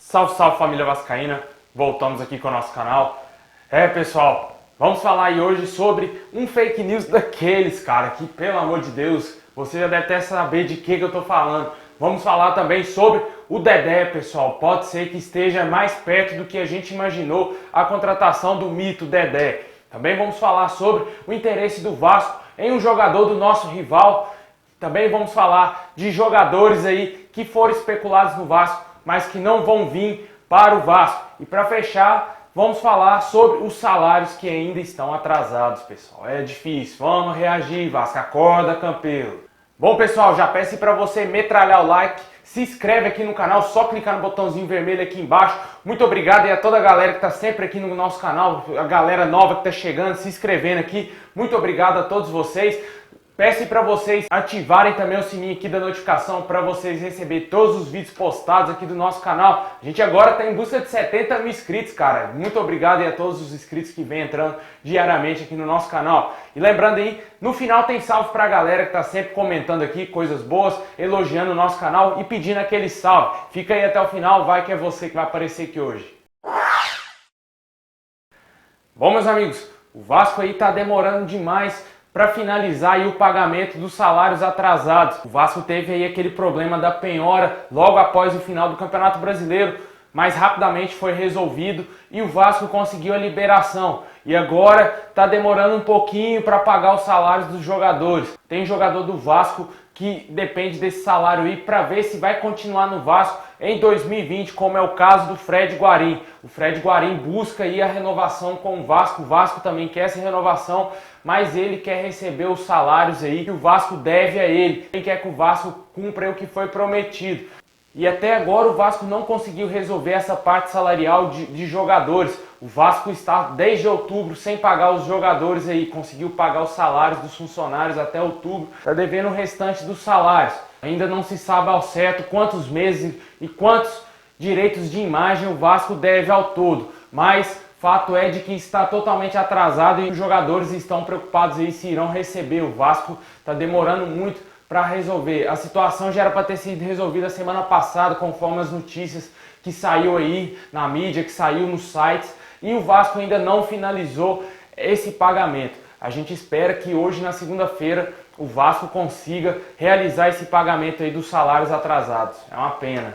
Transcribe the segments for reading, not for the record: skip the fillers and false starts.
Salve, salve família vascaína, voltamos aqui com o nosso canal. Pessoal, vamos falar aí hoje sobre um fake news daqueles, cara, que pelo amor de Deus, você já deve até saber de que eu tô falando. Vamos falar também sobre o Dedé, pessoal. Pode ser que esteja mais perto do que a gente imaginou a contratação do mito Dedé. Também vamos falar sobre o interesse do Vasco em um jogador do nosso rival. Também vamos falar de jogadores aí que foram especulados no Vasco, mas que não vão vir para o Vasco. E para fechar, vamos falar sobre os salários que ainda estão atrasados, pessoal. É difícil, vamos reagir, Vasco, acorda, campeão. Bom, pessoal, já peço para você metralhar o like, se inscreve aqui no canal, só clicar no botãozinho vermelho aqui embaixo. Muito obrigado e a toda a galera que está sempre aqui no nosso canal, a galera nova que está chegando, se inscrevendo aqui. Muito obrigado a todos vocês. Peço para vocês ativarem também o sininho aqui da notificação para vocês receberem todos os vídeos postados aqui do nosso canal. A gente agora está em busca de 70 mil inscritos, cara. Muito obrigado aí a todos os inscritos que vêm entrando diariamente aqui no nosso canal. E lembrando aí, no final tem salve para a galera que está sempre comentando aqui coisas boas, elogiando o nosso canal e pedindo aquele salve. Fica aí até o final, vai que é você que vai aparecer aqui hoje. Bom, meus amigos, o Vasco aí está demorando demais para finalizar aí o pagamento dos salários atrasados. O Vasco teve aí aquele problema da penhora logo após o final do Campeonato Brasileiro, mas rapidamente foi resolvido e o Vasco conseguiu a liberação. E agora está demorando um pouquinho para pagar os salários dos jogadores. Tem jogador do Vasco que depende desse salário aí para ver se vai continuar no Vasco em 2020, como é o caso do Fred Guarim. O Fred Guarim busca aí a renovação com o Vasco também quer essa renovação, mas ele quer receber os salários aí que o Vasco deve a ele. Ele quer que o Vasco cumpra o que foi prometido. E até agora o Vasco não conseguiu resolver essa parte salarial de jogadores. O Vasco está desde outubro sem pagar os jogadores aí, conseguiu pagar os salários dos funcionários até outubro, está devendo o restante dos salários. Ainda não se sabe ao certo quantos meses e quantos direitos de imagem o Vasco deve ao todo, mas fato é de que está totalmente atrasado e os jogadores estão preocupados aí se irão receber. O Vasco está demorando muito para resolver. A situação já era para ter sido resolvida semana passada, conforme as notícias que saiu aí na mídia, que saiu nos sites, e o Vasco ainda não finalizou esse pagamento. A gente espera que hoje, na segunda-feira, o Vasco consiga realizar esse pagamento aí dos salários atrasados. É uma pena.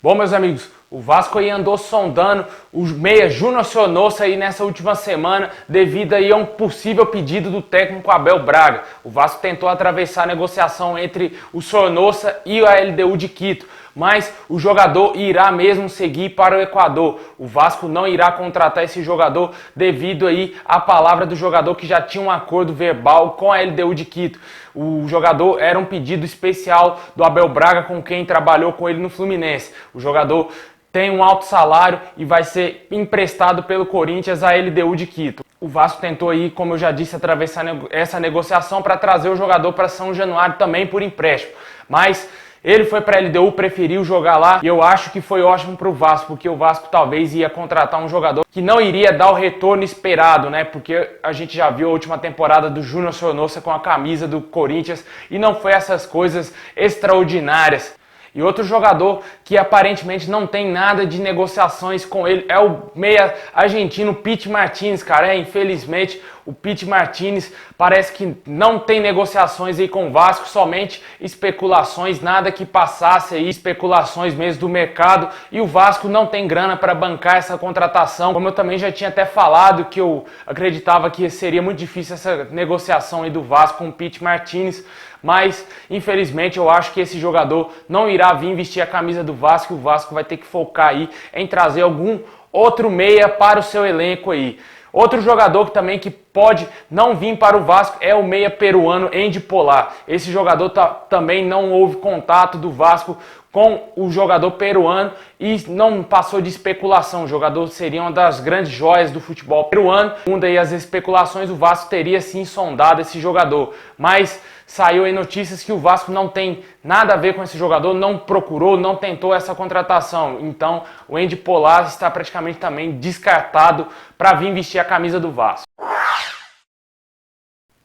Bom, meus amigos, o Vasco aí andou sondando o meia Júnior Sornosa aí nessa última semana devido aí a um possível pedido do técnico Abel Braga. O Vasco tentou atravessar a negociação entre o Sornosa e a LDU de Quito, mas o jogador irá mesmo seguir para o Equador. O Vasco não irá contratar esse jogador devido aí à palavra do jogador que já tinha um acordo verbal com a LDU de Quito. O jogador era um pedido especial do Abel Braga com quem trabalhou com ele no Fluminense. O jogador tem um alto salário e vai ser emprestado pelo Corinthians à LDU de Quito. O Vasco tentou aí, como eu já disse, atravessar essa negociação para trazer o jogador para São Januário também por empréstimo. Mas ele foi para a LDU, preferiu jogar lá e eu acho que foi ótimo para o Vasco, porque o Vasco talvez ia contratar um jogador que não iria dar o retorno esperado, né? Porque a gente já viu a última temporada do Júnior Sornosa com a camisa do Corinthians e não foi essas coisas extraordinárias. E outro jogador que aparentemente não tem nada de negociações com ele é o meia argentino Pity Martínez, cara. Infelizmente o Pity Martínez parece que não tem negociações aí com o Vasco, somente especulações, nada que passasse aí, especulações mesmo do mercado. E o Vasco não tem grana para bancar essa contratação. Como eu também já tinha até falado que eu acreditava que seria muito difícil essa negociação aí do Vasco com o Pity Martínez. Mas, infelizmente, eu acho que esse jogador não irá vir vestir a camisa do Vasco e o Vasco vai ter que focar aí em trazer algum outro meia para o seu elenco aí. Outro jogador que também que pode não vir para o Vasco é o meia peruano Andy Polar. Esse jogador também não houve contato do Vasco com o jogador peruano e não passou de especulação. O jogador seria uma das grandes joias do futebol peruano. Segundo aí as especulações, o Vasco teria sim sondado esse jogador, mas saiu aí notícias que o Vasco não tem nada a ver com esse jogador, não procurou, não tentou essa contratação. Então o Andy Polar está praticamente também descartado para vir vestir a camisa do Vasco.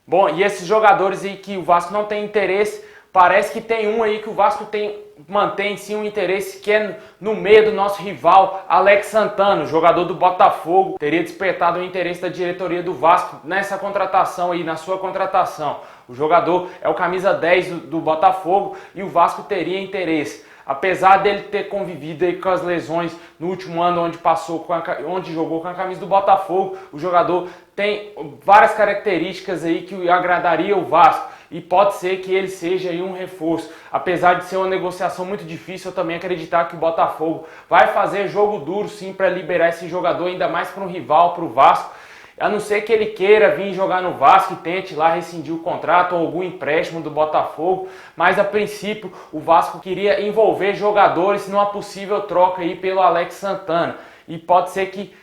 Bom, e esses jogadores aí que o Vasco não tem interesse, parece que tem um aí que o Vasco tem mantém sim um interesse que é no meio do nosso rival Alex Santana, jogador do Botafogo. Teria despertado o interesse da diretoria do Vasco nessa contratação aí, na sua contratação. O jogador é o camisa 10 do Botafogo e o Vasco teria interesse. Apesar dele ter convivido aí com as lesões no último ano, onde jogou com a camisa do Botafogo, o jogador tem várias características aí que agradaria o Vasco. E pode ser que ele seja aí um reforço. Apesar de ser uma negociação muito difícil, eu também acreditar que o Botafogo vai fazer jogo duro sim para liberar esse jogador, ainda mais para um rival, para o Vasco. A não ser que ele queira vir jogar no Vasco e tente lá rescindir o contrato ou algum empréstimo do Botafogo, mas a princípio o Vasco queria envolver jogadores numa possível troca aí pelo Alex Santana. E pode ser que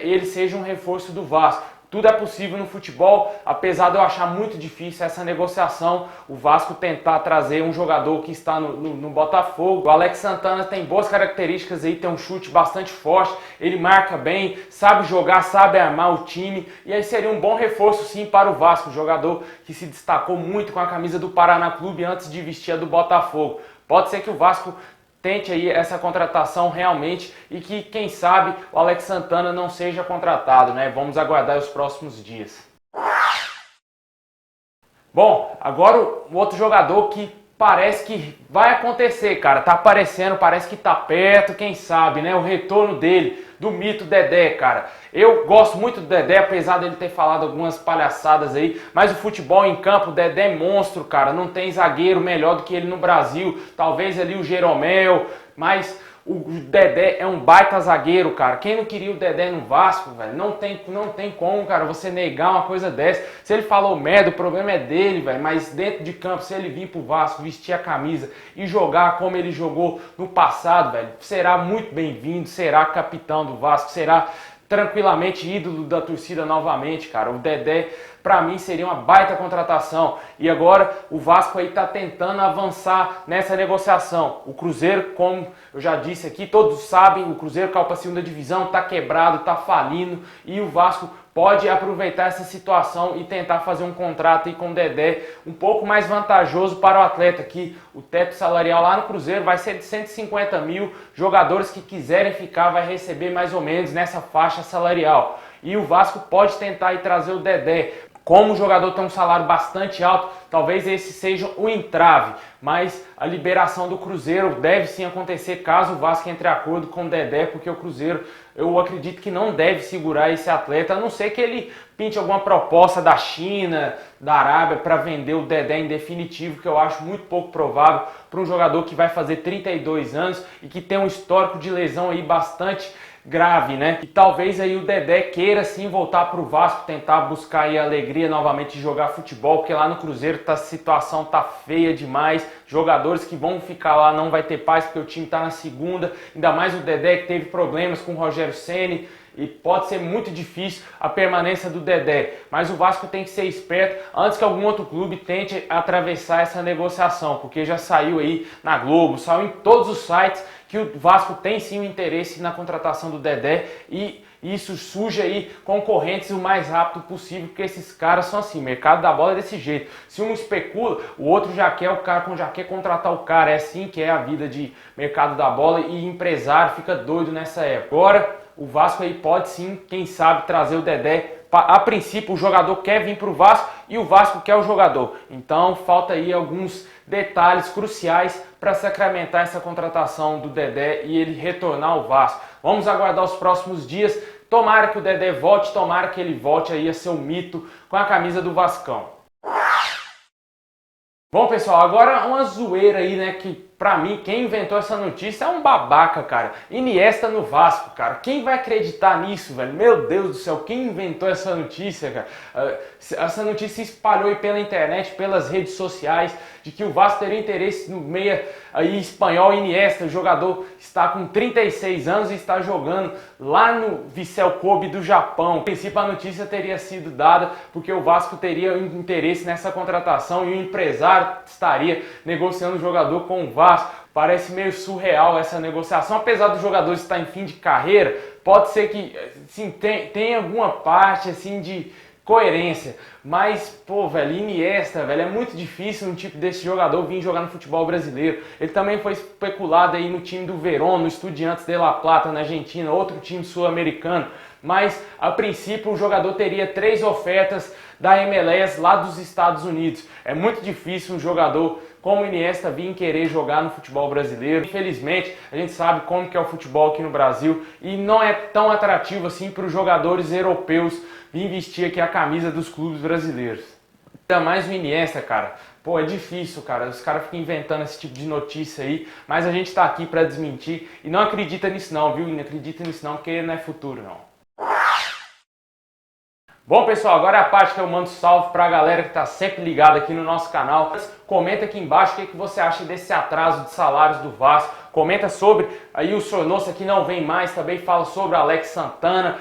ele seja um reforço do Vasco. Tudo é possível no futebol, apesar de eu achar muito difícil essa negociação, o Vasco tentar trazer um jogador que está no Botafogo. O Alex Santana tem boas características aí, tem um chute bastante forte, ele marca bem, sabe jogar, sabe armar o time, e aí seria um bom reforço sim para o Vasco, jogador que se destacou muito com a camisa do Paraná Clube antes de vestir a do Botafogo. Pode ser que o Vasco tente aí essa contratação realmente e que, quem sabe, o Alex Santana não seja contratado, né? Vamos aguardar os próximos dias. Bom, agora o outro jogador que parece que vai acontecer, cara. Tá aparecendo, parece que tá perto, quem sabe, né? O retorno dele, do mito Dedé, cara. Eu gosto muito do Dedé, apesar dele ter falado algumas palhaçadas aí, mas o futebol em campo, o Dedé é monstro, cara. Não tem zagueiro melhor do que ele no Brasil. Talvez ali o Jeromel, mas o Dedé é um baita zagueiro, cara. Quem não queria o Dedé no Vasco, velho? Não tem como, cara, você negar uma coisa dessa. Se ele falou merda, o problema é dele, velho. Mas dentro de campo, se ele vir pro Vasco, vestir a camisa e jogar como ele jogou no passado, velho, será muito bem-vindo, será capitão do Vasco, será tranquilamente ídolo da torcida novamente, cara. O Dedé, pra mim, seria uma baita contratação. E agora o Vasco aí tá tentando avançar nessa negociação. O Cruzeiro, como eu já disse aqui, todos sabem, o Cruzeiro caiu pra segunda divisão, tá quebrado, tá falindo, e o Vasco pode aproveitar essa situação e tentar fazer um contrato aí com o Dedé um pouco mais vantajoso para o atleta, que o teto salarial lá no Cruzeiro vai ser de 150 mil, jogadores que quiserem ficar vai receber mais ou menos nessa faixa salarial. E o Vasco pode tentar aí trazer o Dedé. Como o jogador tem um salário bastante alto, talvez esse seja o entrave, mas a liberação do Cruzeiro deve sim acontecer caso o Vasco entre em acordo com o Dedé, porque o Cruzeiro, eu acredito que não deve segurar esse atleta, a não ser que ele pinte alguma proposta da China, da Arábia, para vender o Dedé em definitivo, que eu acho muito pouco provável para um jogador que vai fazer 32 anos e que tem um histórico de lesão aí bastante grave, né? E talvez aí o Dedé queira sim voltar pro Vasco, tentar buscar aí a alegria novamente de jogar futebol, porque lá no Cruzeiro a situação tá feia demais, jogadores que vão ficar lá não vai ter paz porque o time tá na segunda, ainda mais o Dedé que teve problemas com o Rogério Ceni, e pode ser muito difícil a permanência do Dedé, mas o Vasco tem que ser esperto antes que algum outro clube tente atravessar essa negociação, porque já saiu aí na Globo, saiu em todos os sites que o Vasco tem sim o interesse na contratação do Dedé e isso surge aí concorrentes o mais rápido possível, porque esses caras são assim, o mercado da bola é desse jeito. Se um especula, o outro já quer já quer contratar o cara, é assim que é a vida de mercado da bola e empresário fica doido nessa época. Agora, o Vasco aí pode sim, quem sabe, trazer o Dedé. A princípio o jogador quer vir para o Vasco e o Vasco quer o jogador. Então falta aí alguns detalhes cruciais para sacramentar essa contratação do Dedé e ele retornar ao Vasco. Vamos aguardar os próximos dias. Tomara que o Dedé volte, tomara que ele volte aí a ser um mito com a camisa do Vascão. Bom, pessoal, agora uma zoeira aí, né, que pra mim, quem inventou essa notícia é um babaca, cara. Iniesta no Vasco, cara. Quem vai acreditar nisso, velho? Meu Deus do céu, quem inventou essa notícia, cara? Essa notícia se espalhou aí pela internet, pelas redes sociais, de que o Vasco teria interesse no meia aí espanhol Iniesta. O jogador está com 36 anos e está jogando lá no Vissel Kobe do Japão. A princípio, a notícia teria sido dada porque o Vasco teria interesse nessa contratação e o empresário estaria negociando o jogador com o Vasco. Parece meio surreal essa negociação, apesar do jogador estar em fim de carreira, pode ser que sim, tem alguma parte assim de coerência. Mas, pô, velho, Iniesta, velho, é muito difícil um tipo desse jogador vir jogar no futebol brasileiro. Ele também foi especulado aí no time do Verón, no Estudiantes de La Plata, na Argentina, outro time sul-americano. Mas, a princípio, o jogador teria 3 ofertas da MLS lá dos Estados Unidos. É muito difícil um jogador como o Iniesta vir querer jogar no futebol brasileiro. Infelizmente, a gente sabe como que é o futebol aqui no Brasil e não é tão atrativo assim para os jogadores europeus vir vestir aqui a camisa dos clubes brasileiros. Ainda mais o Iniesta, cara. Pô, é difícil, cara. Os caras ficam inventando esse tipo de notícia aí, mas a gente tá aqui para desmentir e não acredita nisso não, viu? Não acredita nisso não, porque não é futuro não. Bom, pessoal, agora é a parte que eu mando salve pra galera que tá sempre ligada aqui no nosso canal. Comenta aqui embaixo o que você acha desse atraso de salários do Vasco. Comenta sobre aí o Sornosa que não vem mais, também fala sobre o Alex Santana.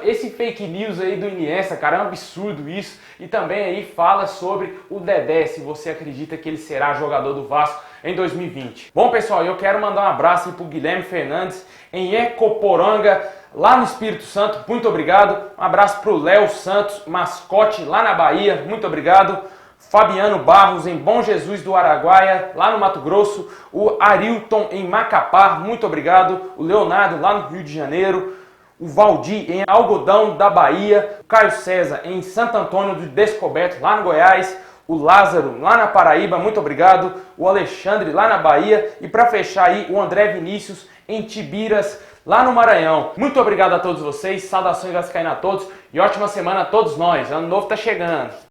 Esse fake news aí do Iniesta, cara, é um absurdo isso. E também aí fala sobre o Dedé, se você acredita que ele será jogador do Vasco em 2020. Bom, pessoal, eu quero mandar um abraço aí pro Guilherme Fernandes em Ecoporanga, lá no Espírito Santo, muito obrigado. Um abraço pro Léo Santos, mascote lá na Bahia, muito obrigado. Fabiano Barros em Bom Jesus do Araguaia, lá no Mato Grosso. O Arilton em Macapá, muito obrigado. O Leonardo lá no Rio de Janeiro. O Valdir em Algodão da Bahia. O Caio César em Santo Antônio do Descoberto, lá no Goiás. O Lázaro lá na Paraíba, muito obrigado. O Alexandre lá na Bahia. E para fechar aí, o André Vinícius em Tibiras, lá no Maranhão. Muito obrigado a todos vocês, saudações vascaínas a todos e ótima semana a todos nós. Ano novo tá chegando.